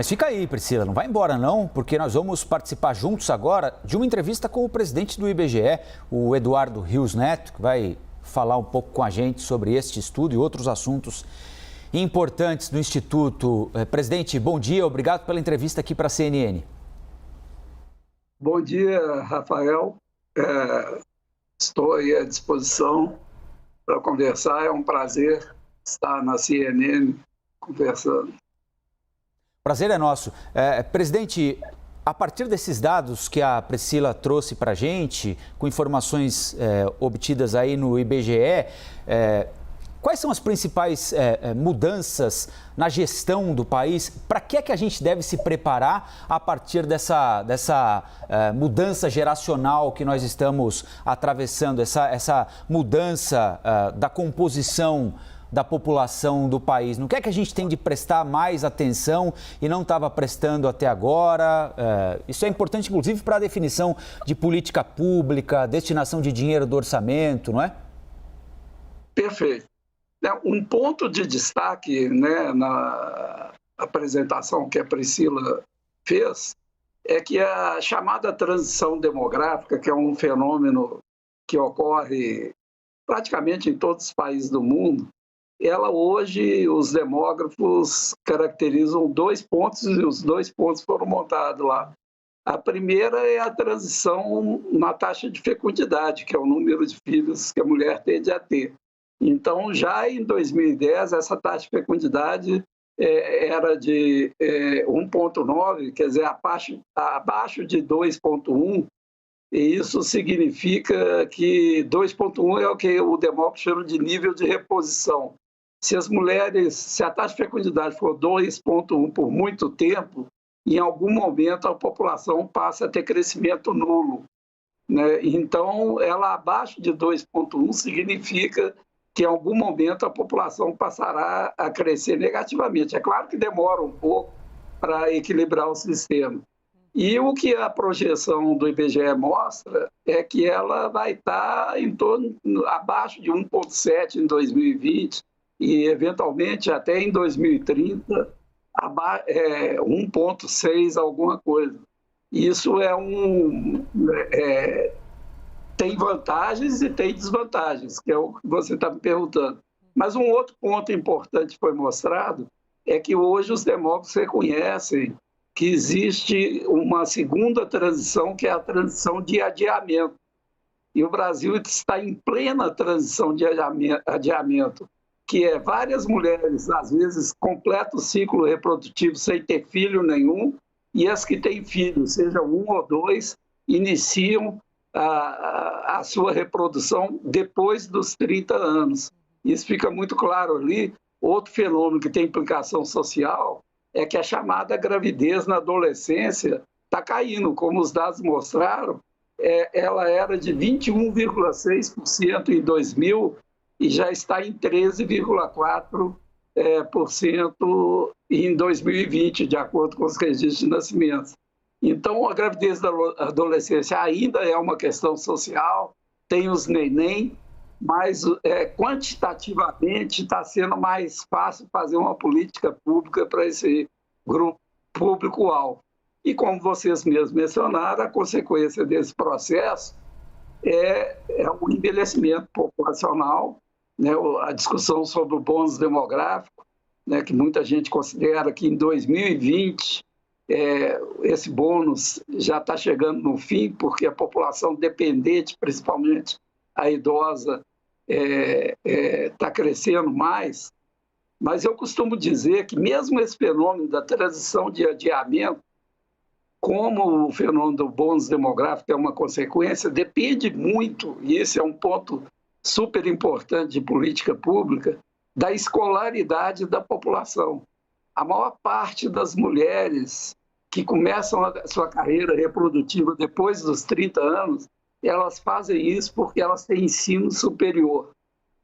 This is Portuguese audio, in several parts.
Mas fica aí, Priscila, não vai embora não, porque nós vamos participar juntos agora de uma entrevista com o presidente do IBGE, o Eduardo Rios Neto, que vai falar um pouco com a gente sobre este estudo e outros assuntos importantes do Instituto. Presidente, bom dia, obrigado pela entrevista aqui para a CNN. Bom dia, Rafael. Estou aí à disposição para conversar. É um prazer estar na CNN conversando. Prazer é nosso. Presidente, a partir desses dados que a Priscila trouxe para a gente, com informações obtidas aí no IBGE, quais são as principais mudanças na gestão do país? Para que é que a gente deve se preparar a partir dessa mudança geracional que nós estamos atravessando, essa mudança da composição da população do país? No que é que a gente tem de prestar mais atenção e não estava prestando até agora? Isso é importante, inclusive, para a definição de política pública, destinação de dinheiro do orçamento, não é? Perfeito. Um ponto de destaque, né, na apresentação que a Priscila fez é que a chamada transição demográfica, que é um fenômeno que ocorre praticamente em todos os países do mundo, ela hoje, os demógrafos caracterizam 2 pontos e os 2 pontos foram montados lá. A primeira é a transição na taxa de fecundidade, que é o número de filhos que a mulher tende a ter. Então, já em 2010, essa taxa de fecundidade era de 1,9, quer dizer, abaixo de 2,1, e isso significa que 2,1 é o que o demógrafo chama de nível de reposição. Se a taxa de fecundidade for 2,1 por muito tempo, em algum momento a população passa a ter crescimento nulo, né? Então, ela abaixo de 2,1 significa que em algum momento a população passará a crescer negativamente. É claro que demora um pouco para equilibrar o sistema. E o que a projeção do IBGE mostra é que ela vai estar abaixo de 1,7 em 2020 e, eventualmente, até em 2030, 1,6 alguma coisa. Isso tem vantagens e tem desvantagens, que é o que você está me perguntando. Mas um outro ponto importante que foi mostrado é que hoje os demógrafos reconhecem que existe uma segunda transição, que é a transição de adiamento. E o Brasil está em plena transição de adiamento, que é várias mulheres, às vezes, completam o ciclo reprodutivo sem ter filho nenhum, e as que têm filho, seja 1 ou 2, iniciam a sua reprodução depois dos 30 anos. Isso fica muito claro ali. Outro fenômeno que tem implicação social é que a chamada gravidez na adolescência está caindo. Como os dados mostraram, ela era de 21,6% em 2000 e já está em 13,4% em 2020, de acordo com os registros de nascimentos. Então, a gravidez da adolescência ainda é uma questão social, tem os neném, mas quantitativamente está sendo mais fácil fazer uma política pública para esse grupo público-alvo. E como vocês mesmos mencionaram, a consequência desse processo é o envelhecimento populacional, né, a discussão sobre o bônus demográfico, né, que muita gente considera que em 2020 esse bônus já está chegando no fim, porque a população dependente, principalmente a idosa, está crescendo mais. Mas eu costumo dizer que mesmo esse fenômeno da transição de adiamento, como o fenômeno do bônus demográfico é uma consequência, depende muito, e esse é um ponto super importante de política pública, da escolaridade da população. A maior parte das mulheres que começam a sua carreira reprodutiva depois dos 30 anos, elas fazem isso porque elas têm ensino superior.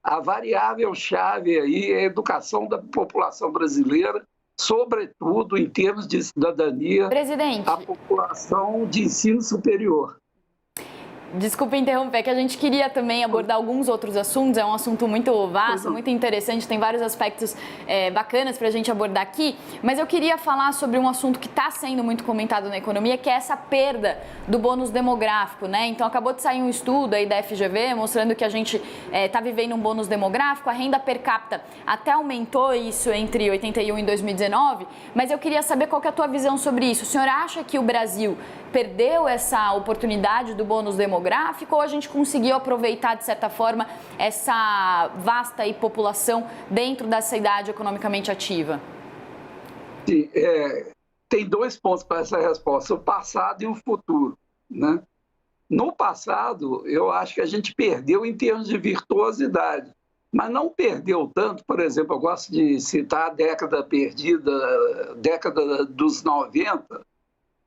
A variável-chave aí é a educação da população brasileira, sobretudo em termos de cidadania, Presidente, a população de ensino superior. Desculpa interromper, que a gente queria também abordar alguns outros assuntos, é um assunto muito vasto, muito interessante, tem vários aspectos bacanas para a gente abordar aqui, mas eu queria falar sobre um assunto que está sendo muito comentado na economia, que é essa perda do bônus demográfico, né? Então, acabou de sair um estudo aí da FGV mostrando que a gente está vivendo um bônus demográfico, a renda per capita até aumentou isso entre 81 e 2019, mas eu queria saber qual que é a tua visão sobre isso. O senhor acha que o Brasil perdeu essa oportunidade do bônus demográfico ou a gente conseguiu aproveitar, de certa forma, essa vasta população dentro dessa idade economicamente ativa? Sim, tem dois pontos para essa resposta, o passado e o futuro, né? No passado, eu acho que a gente perdeu em termos de virtuosidade, mas não perdeu tanto. Por exemplo, eu gosto de citar a década perdida, década dos 90,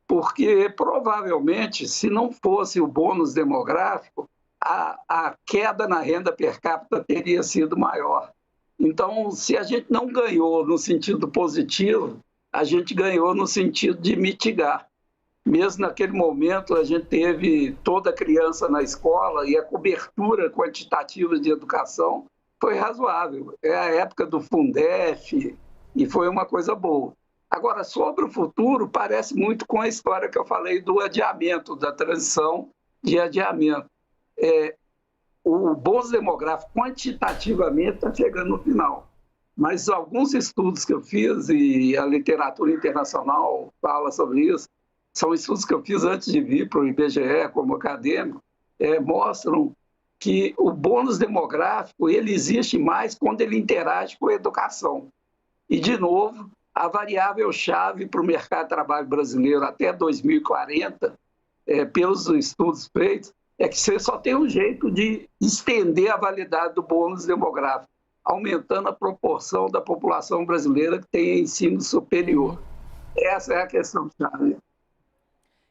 porque provavelmente, se não fosse o bônus demográfico, a queda na renda per capita teria sido maior. Então, se a gente não ganhou no sentido positivo, a gente ganhou no sentido de mitigar. Mesmo naquele momento, a gente teve toda criança na escola e a cobertura quantitativa de educação foi razoável. É a época do Fundef e foi uma coisa boa. Agora, sobre o futuro, parece muito com a história que eu falei do adiamento, da transição de adiamento. O bônus demográfico, quantitativamente, está chegando no final. Mas alguns estudos que eu fiz, e a literatura internacional fala sobre isso, são estudos que eu fiz antes de vir para o IBGE como acadêmico, mostram que o bônus demográfico ele existe mais quando ele interage com a educação. E, de novo, a variável-chave para o mercado de trabalho brasileiro até 2040, pelos estudos feitos, é que você só tem um jeito de estender a validade do bônus demográfico, aumentando a proporção da população brasileira que tem ensino superior. Essa é a questão-chave.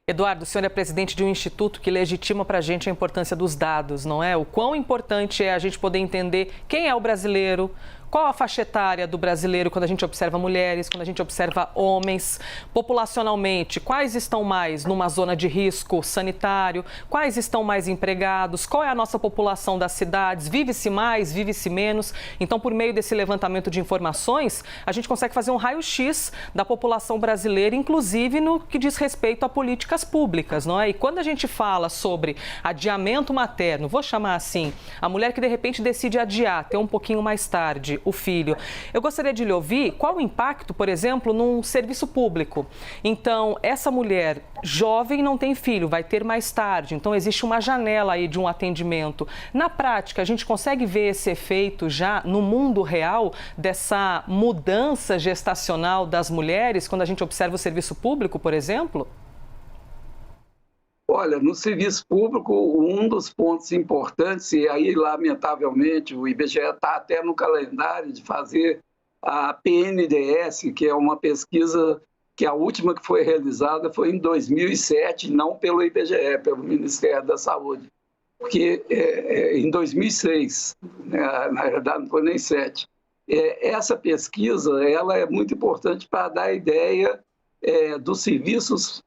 Eduardo, o senhor é presidente de um instituto que legitima para a gente a importância dos dados, não é? O quão importante é a gente poder entender quem é o brasileiro, qual a faixa etária do brasileiro quando a gente observa mulheres, quando a gente observa homens, populacionalmente, quais estão mais numa zona de risco sanitário, quais estão mais empregados, qual é a nossa população das cidades, vive-se mais, vive-se menos. Então, por meio desse levantamento de informações, a gente consegue fazer um raio-x da população brasileira, inclusive no que diz respeito a políticas públicas, não é? E quando a gente fala sobre adiamento materno, vou chamar assim, a mulher que de repente decide adiar, ter um pouquinho mais tarde, o filho. Eu gostaria de lhe ouvir qual o impacto, por exemplo, num serviço público. Então, essa mulher jovem não tem filho, vai ter mais tarde. Então, existe uma janela aí de um atendimento. Na prática, a gente consegue ver esse efeito já no mundo real dessa mudança gestacional das mulheres quando a gente observa o serviço público, por exemplo? Olha, no serviço público, um dos pontos importantes, e aí, lamentavelmente, o IBGE está até no calendário de fazer a PNDS, que é uma pesquisa que a última que foi realizada foi em 2007, não pelo IBGE, pelo Ministério da Saúde, porque em 2006, né, na verdade não foi nem 2007. Essa pesquisa ela é muito importante para dar a ideia dos serviços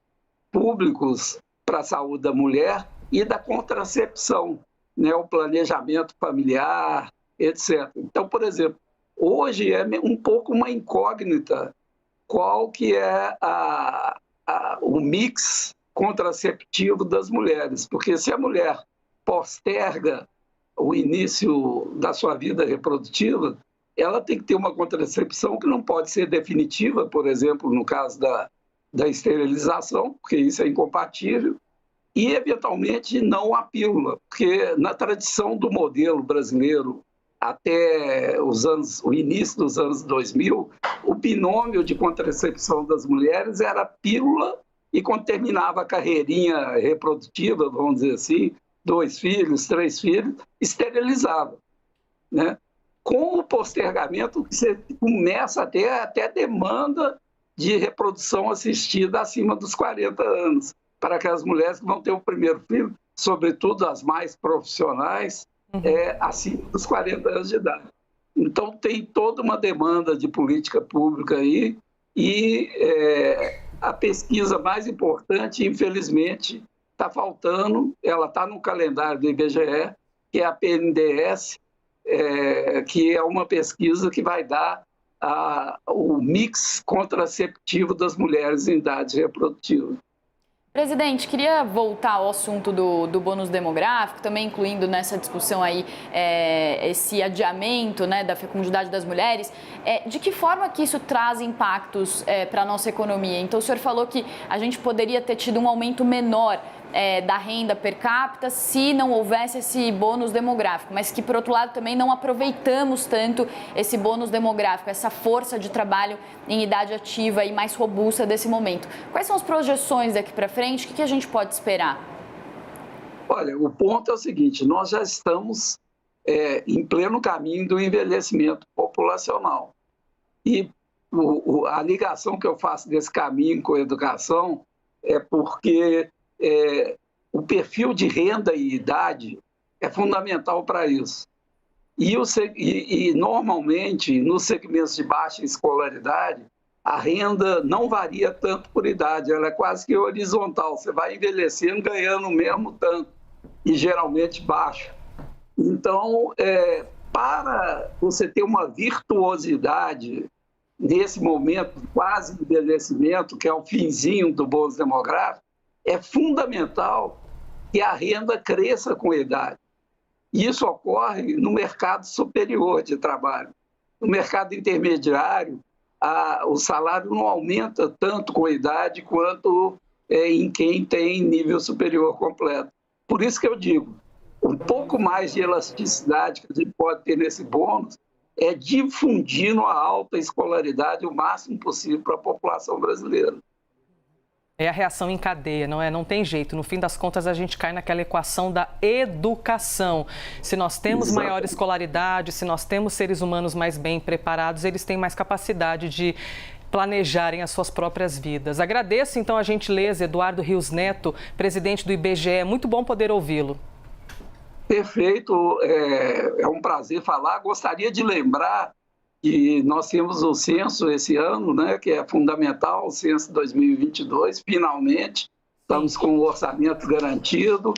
públicos para a saúde da mulher e da contracepção, né, o planejamento familiar, etc. Então, por exemplo, hoje é um pouco uma incógnita qual que é o mix contraceptivo das mulheres, porque se a mulher posterga o início da sua vida reprodutiva, ela tem que ter uma contracepção que não pode ser definitiva, por exemplo, no caso da esterilização, porque isso é incompatível, e, eventualmente, não a pílula, porque na tradição do modelo brasileiro, até o início dos anos 2000, o binômio de contracepção das mulheres era pílula e, quando terminava a carreirinha reprodutiva, vamos dizer assim, 2 filhos, 3 filhos, esterilizava, né? Com o postergamento, você começa a ter até demanda de reprodução assistida acima dos 40 anos, para aquelas mulheres que vão ter o primeiro filho, sobretudo as mais profissionais, acima dos 40 anos de idade. Então, tem toda uma demanda de política pública aí e a pesquisa mais importante, infelizmente, está faltando, ela está no calendário do IBGE, que é a PNDS, que é uma pesquisa que vai dar o mix contraceptivo das mulheres em idade reprodutiva. Presidente, queria voltar ao assunto do bônus demográfico, também incluindo nessa discussão aí esse adiamento, né, da fecundidade das mulheres. De que forma que isso traz impactos para a nossa economia? Então, o senhor falou que a gente poderia ter tido um aumento menor da renda per capita se não houvesse esse bônus demográfico, mas que, por outro lado, também não aproveitamos tanto esse bônus demográfico, essa força de trabalho em idade ativa e mais robusta desse momento. Quais são as projeções daqui para frente? O que a gente pode esperar? Olha, o ponto é o seguinte, nós já estamos em pleno caminho do envelhecimento populacional. E a ligação que eu faço desse caminho com a educação é porque o perfil de renda e idade é fundamental para isso. E normalmente, nos segmentos de baixa escolaridade, a renda não varia tanto por idade, ela é quase que horizontal. Você vai envelhecendo, ganhando o mesmo tanto, e geralmente baixo. Então, para você ter uma virtuosidade nesse momento quase de envelhecimento, que é o finzinho do bônus demográfico, é fundamental que a renda cresça com a idade. Isso ocorre no mercado superior de trabalho. No mercado intermediário, o salário não aumenta tanto com a idade quanto em quem tem nível superior completo. Por isso que eu digo, um pouco mais de elasticidade que a gente pode ter nesse bônus é difundindo a alta escolaridade o máximo possível para a população brasileira. É a reação em cadeia, não é? Não tem jeito. No fim das contas, a gente cai naquela equação da educação. Se nós temos maior escolaridade, se nós temos seres humanos mais bem preparados, eles têm mais capacidade de planejarem as suas próprias vidas. Agradeço, então, a gentileza, Eduardo Rios Neto, presidente do IBGE. Muito bom poder ouvi-lo. Perfeito. É um prazer falar. Gostaria de lembrar que nós temos o censo esse ano, né, que é fundamental, o censo 2022, finalmente, estamos com o orçamento garantido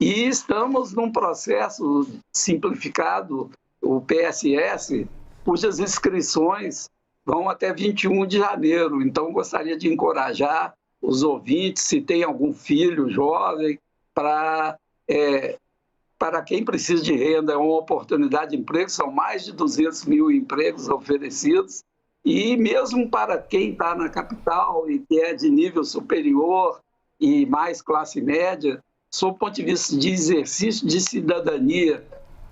e estamos num processo simplificado, o PSS, cujas inscrições vão até 21 de janeiro. Então, gostaria de encorajar os ouvintes, se tem algum filho jovem, para quem precisa de renda, é uma oportunidade de emprego, são mais de 200 mil empregos oferecidos, e mesmo para quem está na capital e que é de nível superior e mais classe média, sob o ponto de vista de exercício de cidadania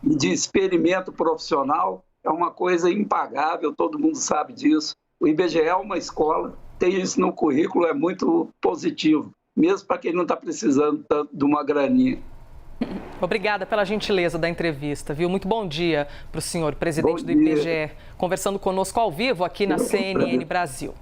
e de experimento profissional, é uma coisa impagável, todo mundo sabe disso. O IBGE é uma escola, tem isso no currículo, é muito positivo, mesmo para quem não está precisando tanto de uma graninha. Obrigada pela gentileza da entrevista, viu? Muito bom dia para o senhor, presidente do IBGE, conversando conosco ao vivo aqui na CNN Brasil.